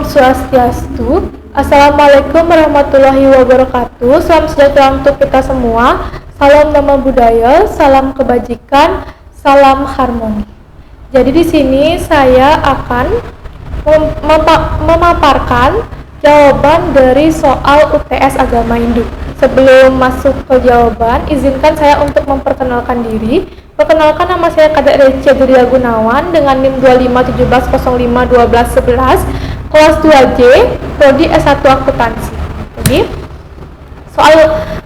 Swastiastu. Assalamualaikum warahmatullahi wabarakatuh. Salam sejahtera untuk kita semua. Salam nama budaya, salam kebajikan, salam harmoni. Jadi di sini saya akan memaparkan jawaban dari soal UTS Agama Hindu. Sebelum masuk ke jawaban, izinkan saya untuk memperkenalkan diri. Perkenalkan, nama saya Kadek Recia Julia Gunawan dengan NIM 2517051211, kelas 2J, prodi S1 Akuntansi. Jadi, soal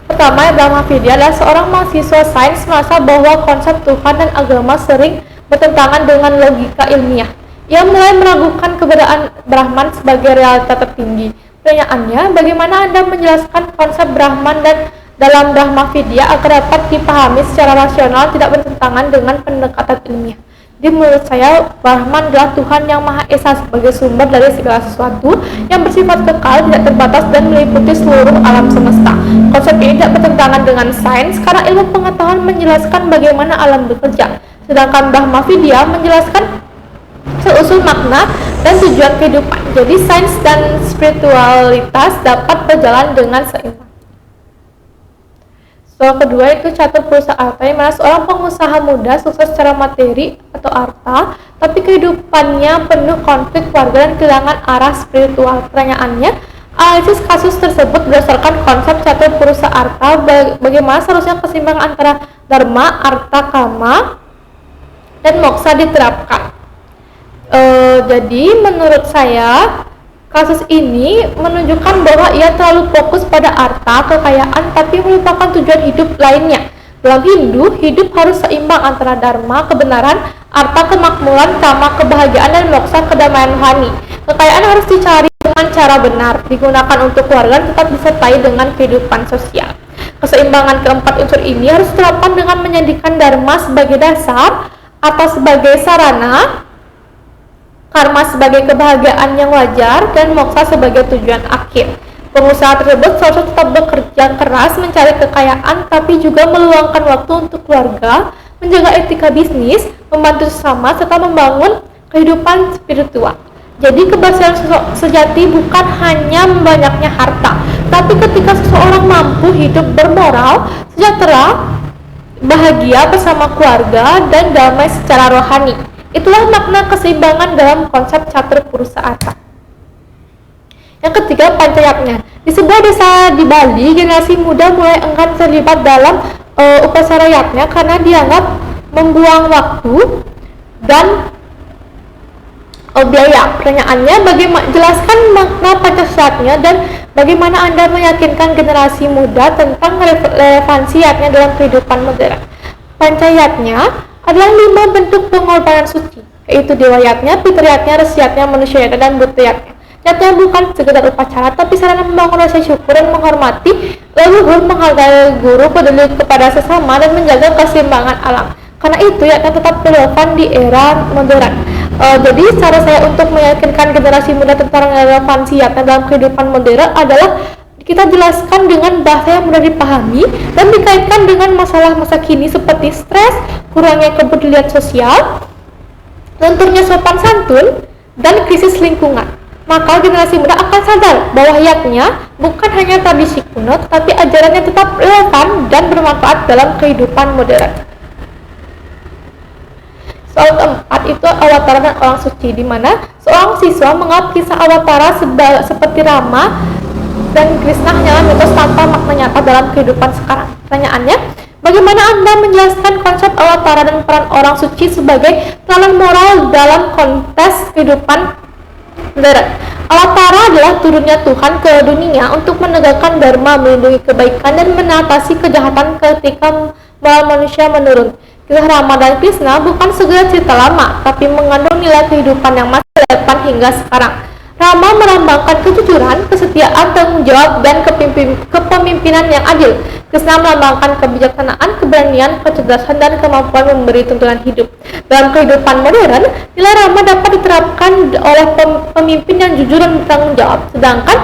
pertama Brahma Vidya adalah seorang mahasiswa sains merasa bahwa konsep Tuhan dan agama sering bertentangan dengan logika ilmiah. Ia mulai meragukan keberadaan Brahman sebagai realita tertinggi. Pertanyaannya, bagaimana Anda menjelaskan konsep Brahman dan dalam Brahma Vidya agar dapat dipahami secara rasional, tidak bertentangan dengan pendekatan ilmiah? Jadi menurut saya, Brahman adalah Tuhan yang Maha Esa sebagai sumber dari segala sesuatu yang bersifat kekal, tidak terbatas, dan meliputi seluruh alam semesta. Konsep ini tidak bertentangan dengan sains karena ilmu pengetahuan menjelaskan bagaimana alam bekerja. Sedangkan Brahma Vidya menjelaskan seusul makna dan tujuan kehidupan. Jadi sains dan spiritualitas dapat berjalan dengan seimbang. Soal kedua itu Catur Purusa Arta, yang mana seorang pengusaha muda sukses secara materi atau arta, tapi kehidupannya penuh konflik keluarga dan kehilangan arah spiritual. Pertanyaannya, analisis kasus tersebut berdasarkan konsep Catur Purusa Arta, bagaimana seharusnya keseimbangan antara dharma, arta, kama, dan moksa diterapkan. Jadi menurut saya kasus ini menunjukkan bahwa ia terlalu fokus pada arta, kekayaan, tapi melupakan tujuan hidup lainnya. Dalam Hindu, hidup harus seimbang antara dharma, kebenaran, arta, kemakmuran, kama, kebahagiaan, dan moksa, kedamaian rohani. Kekayaan harus dicari dengan cara benar, digunakan untuk keluarga, tetap disertai dengan kehidupan sosial. Keseimbangan keempat unsur ini harus diterapkan dengan menjadikan dharma sebagai dasar, arta sebagai sarana, karma sebagai kebahagiaan yang wajar, dan moksa sebagai tujuan akhir. Pengusaha tersebut seharusnya tetap bekerja keras mencari kekayaan, tapi juga meluangkan waktu untuk keluarga, menjaga etika bisnis, membantu sesama, serta membangun kehidupan spiritual. Jadi keberhasilan sejati bukan hanya banyaknya harta, tapi ketika seseorang mampu hidup bermoral, sejahtera, bahagia bersama keluarga, dan damai secara rohani. Itulah makna keseimbangan dalam konsep Catur Purusa Arta. Yang ketiga, Pancayatna. Di sebuah desa di Bali, generasi muda mulai enggan terlibat dalam upacara yatna karena dianggap membuang waktu dan biaya. Pertanyaannya, bagaimana jelaskan makna Pancayatna dan bagaimana Anda meyakinkan generasi muda tentang relevansi yatna dalam kehidupan modern? Pancayatna adalah 5 bentuk pengorbanan suci, yaitu Dewa Yatna, Pitru Yatna, Resi Yatna, Manusia Yatna, dan Buddha Yatna. Yatna bukan sekedar upacara, tapi sarana membangun rasa syukur dan menghormati leluhur, menghargai guru, peduli kepada sesama, dan menjaga keseimbangan alam. Karena itu, Yatna tetap relevan di era modern. Jadi, cara saya untuk meyakinkan generasi muda tentang relevansi Yatna dalam kehidupan modern adalah kita jelaskan dengan bahasa yang mudah dipahami dan dikaitkan dengan masalah masa kini seperti stres, kurangnya kepedulian sosial, lunturnya sopan santun, dan krisis lingkungan. Maka generasi muda akan sadar bahwa yatna bukan hanya tradisi kuno, tetapi ajarannya tetap relevan dan bermanfaat dalam kehidupan modern. Soal keempat itu Awatara dan orang suci, di mana seorang siswa menganggap kisah Awatara seperti Rama dan Krishna hanyalah mitos tanpa makna nyata dalam kehidupan sekarang. Pertanyaannya, bagaimana Anda menjelaskan konsep Awatara dan peran orang suci sebagai teladan moral dalam konteks kehidupan modern? Awatara adalah turunnya Tuhan ke dunia untuk menegakkan dharma, melindungi kebaikan, dan mengatasi kejahatan ketika moral manusia menurun. Kisah Rama dan Krishna bukan sekedar cerita lama, tapi mengandung nilai kehidupan yang masih relevan hingga sekarang. Rama melambangkan kejujuran, kesetiaan, tanggung jawab, dan kepemimpinan yang adil. Krishna melambangkan kebijaksanaan, keberanian, kecerdasan, dan kemampuan memberi tuntunan hidup. Dalam kehidupan modern, nilai Rama dapat diterapkan oleh pemimpin yang jujur dan bertanggung jawab, sedangkan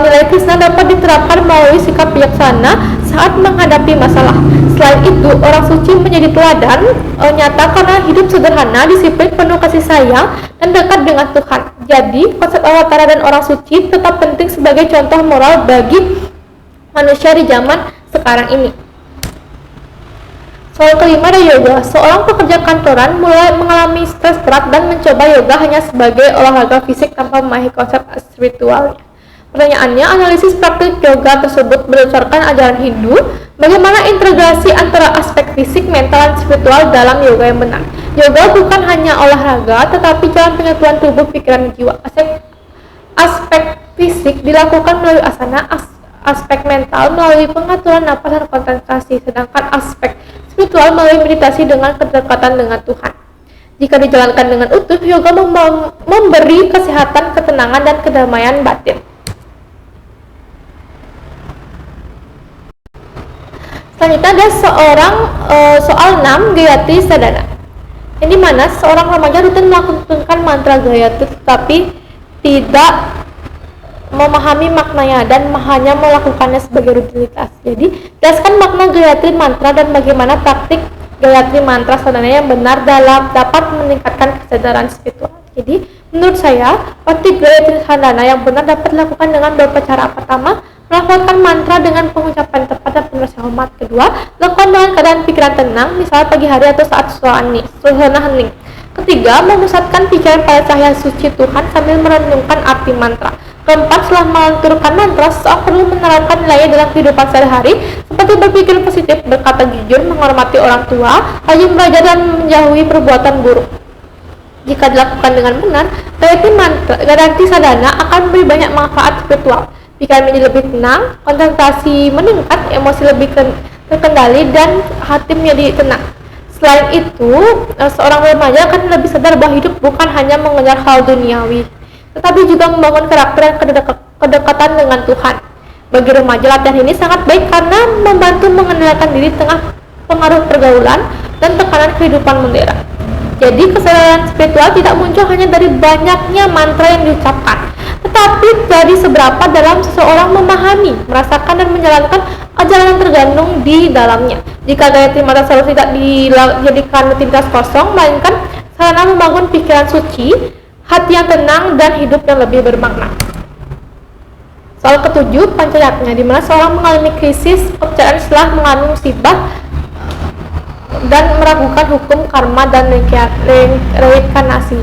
nilai Krishna dapat diterapkan melalui sikap bijaksana, saat menghadapi masalah. Selain itu, orang suci menjadi teladan nyata karena hidup sederhana, disiplin, penuh kasih sayang, dan dekat dengan Tuhan. Jadi, konsep Allah Ta'ala dan orang suci tetap penting sebagai contoh moral bagi manusia di zaman sekarang ini. Soal kelima ada yoga. Seorang pekerja kantoran mulai mengalami stres berat dan mencoba yoga hanya sebagai olahraga fisik tanpa memahami konsep spiritualnya. Pertanyaannya, analisis praktik yoga tersebut berdasarkan ajaran Hindu. Bagaimana integrasi antara aspek fisik, mental, dan spiritual dalam yoga yang benar? Yoga bukan hanya olahraga, tetapi jalan penyatuan tubuh, pikiran, dan jiwa. Aspek fisik dilakukan melalui asana, aspek mental melalui pengaturan napas dan konsentrasi, sedangkan aspek spiritual melalui meditasi dengan kedekatan dengan Tuhan. Jika dijalankan dengan utuh, yoga memberi kesehatan, ketenangan, dan kedamaian batin. Selanjutnya ada soal 6, Gayatri Sadhana. Ini mana seorang remaja rutin melakukan mantra Gayatri tetapi tidak memahami maknanya dan hanya melakukannya sebagai rutinitas. Jadi, jelaskan makna Gayatri mantra dan bagaimana praktik Gayatri mantra sadhana yang benar dapat meningkatkan kesadaran spiritual. Jadi, menurut saya, praktik Gayatri sadhana yang benar dapat dilakukan dengan beberapa cara. Pertama, melakukan mantra dengan pengucapan tepat dan penuh rasa hormat. Kedua, lakukan dengan keadaan pikiran tenang, misalnya pagi hari atau saat suasana hening. Ketiga, memusatkan pikiran pada cahaya suci Tuhan sambil merenungkan arti mantra. Keempat, setelah melanturkan mantra, seseorang perlu menerapkan nilainya dalam kehidupan sehari-hari, seperti berpikir positif, berkata jujur, menghormati orang tua, rajin belajar, dan menjauhi perbuatan buruk. Jika dilakukan dengan benar, Gayatri sadhana akan memberi banyak manfaat spiritual. Pikiran menjadi lebih tenang, konsentrasi meningkat, emosi lebih terkendali, dan hati menjadi tenang. Selain itu, seorang remaja akan lebih sadar bahwa hidup bukan hanya mengejar hal duniawi, tetapi juga membangun karakter dan kedekatan dengan Tuhan. Bagi remaja, latihan ini sangat baik karena membantu mengendalikan diri tengah pengaruh pergaulan dan tekanan kehidupan modern. Jadi, kesadaran spiritual tidak muncul hanya dari banyaknya mantra yang diucapkan, tetapi dari seberapa dalam seseorang memahami, merasakan, dan menjalankan ajaran yang tergandung di dalamnya. Jika Gayatri mantra selalu tidak dijadikan rutinitas kosong, melainkan sarana membangun pikiran suci, hati yang tenang, dan hidup yang lebih bermakna. Soal ketujuh, pancayatna, di mana seorang mengalami krisis kepercayaan setelah mengalami musibah dan meragukan hukum karma dan reinkarnasi.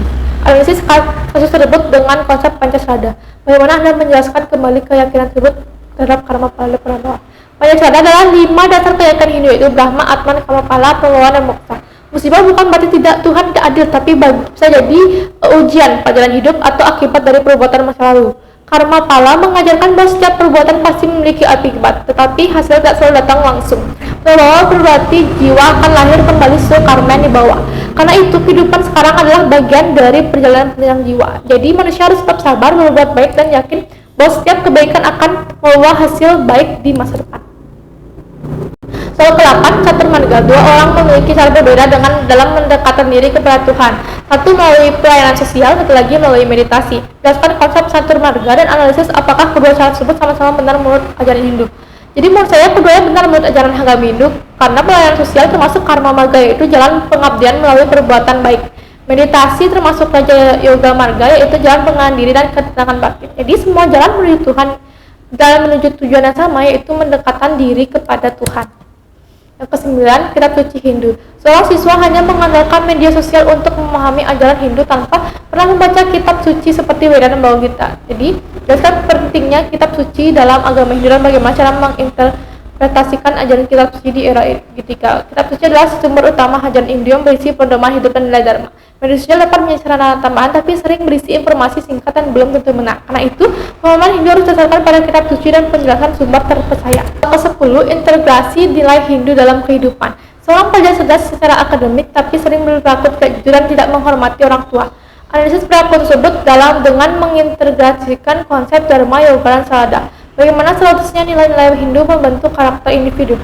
Analisis kasus tersebut dengan konsep Pancasada. Bagaimana Anda menjelaskan kembali keyakinan tersebut terhadap karma pala Prabhawa? Pancasada adalah 5 dasar keyakinan Hindu, yaitu Brahma, Atman, Karma pala, Prabhawa, dan Moksha. Musibah bukan berarti Tuhan tidak adil, tapi bisa jadi ujian pelajaran hidup atau akibat dari perbuatan masa lalu. Karma pala mengajarkan bahwa setiap perbuatan pasti memiliki akibat, tetapi hasil tidak selalu datang langsung. Prabhawa berarti jiwa akan lahir kembali sesuai karma yang dibawa. Karena itu, kehidupan sekarang adalah bagian dari perjalanan panjang jiwa. Jadi, manusia harus tetap sabar, berbuat baik, dan yakin bahwa setiap kebaikan akan membawa hasil baik di masa depan. Soal ke-8, Caturmarga. 2 orang memiliki cara berbeda dalam mendekatkan diri kepada Tuhan. Satu melalui pelayanan sosial, satu lagi melalui meditasi. Jelaskan konsep Caturmarga dan analisis apakah kedua cara tersebut sama-sama benar menurut ajaran Hindu. Jadi menurut saya keduanya benar menurut ajaran agama Hindu, karena pelayanan sosial termasuk karma marga, yaitu jalan pengabdian melalui perbuatan baik. Meditasi termasuk raja yoga marga, yaitu jalan pengendalian diri dan ketenangan batin. Jadi semua jalan menuju Tuhan dalam menuju tujuan yang sama, yaitu mendekatkan diri kepada Tuhan. Yang ke-9, kitab suci Hindu. Seorang siswa hanya mengandalkan media sosial untuk memahami ajaran Hindu tanpa pernah membaca kitab suci seperti Weda dan Bhagavad Gita. Jadi, jelaskan pentingnya kitab suci dalam agama Hindu dan bagaimana cara menginterpretasikan ajaran kitab suci di era Gitika. Kitab suci adalah sumber utama ajaran Hindu yang berisi pedoman hidup dan nilai dharma. Media sosial dapat menjadi sarana tambahan, tapi sering berisi informasi singkat dan belum tentu benar. Karena itu, pemahaman Hindu harus didasarkan pada kitab suci dan penjelasan sumber terpercaya. Ke-10, integrasi nilai Hindu dalam kehidupan. Seorang pelajar cerdas secara akademik, tapi sering berlaku tidak jujur dan tidak menghormati orang tua. Analisis perilaku tersebut dengan mengintegrasikan konsep dharma, yoga, dan sadhana. Bagaimana seharusnya nilai-nilai Hindu membentuk karakter individu.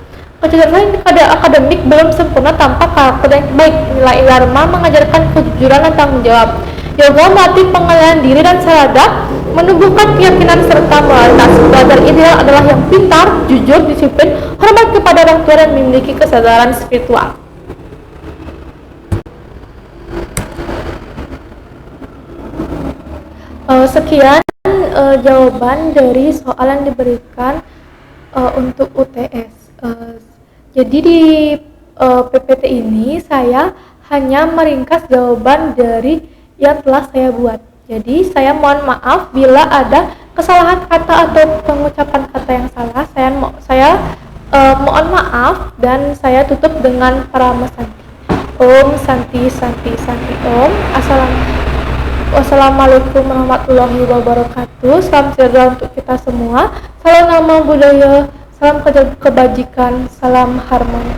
Kecerdasan akademik belum sempurna tanpa karakter yang baik. Nilai dharma mengajarkan kejujuran dan tanggung jawab. Yoga melatih pengendalian diri dan sadhana menumbuhkan keyakinan serta moralitas. Pelajar ideal adalah yang pintar, jujur, disiplin, hormat kepada orang tua, dan memiliki kesadaran spiritual. Sekian jawaban dari soal yang diberikan untuk UTS. Jadi di PPT ini saya hanya meringkas jawaban dari yang telah saya buat. Jadi saya mohon maaf bila ada kesalahan kata atau pengucapan kata yang salah. Saya mohon maaf, dan saya tutup dengan Parama Santi. Om Santi Santi Santi Om. Wassalamualaikum warahmatullahi wabarakatuh. Salam sejahtera untuk kita semua. Salam nama budaya, salam kebajikan, salam harmoni.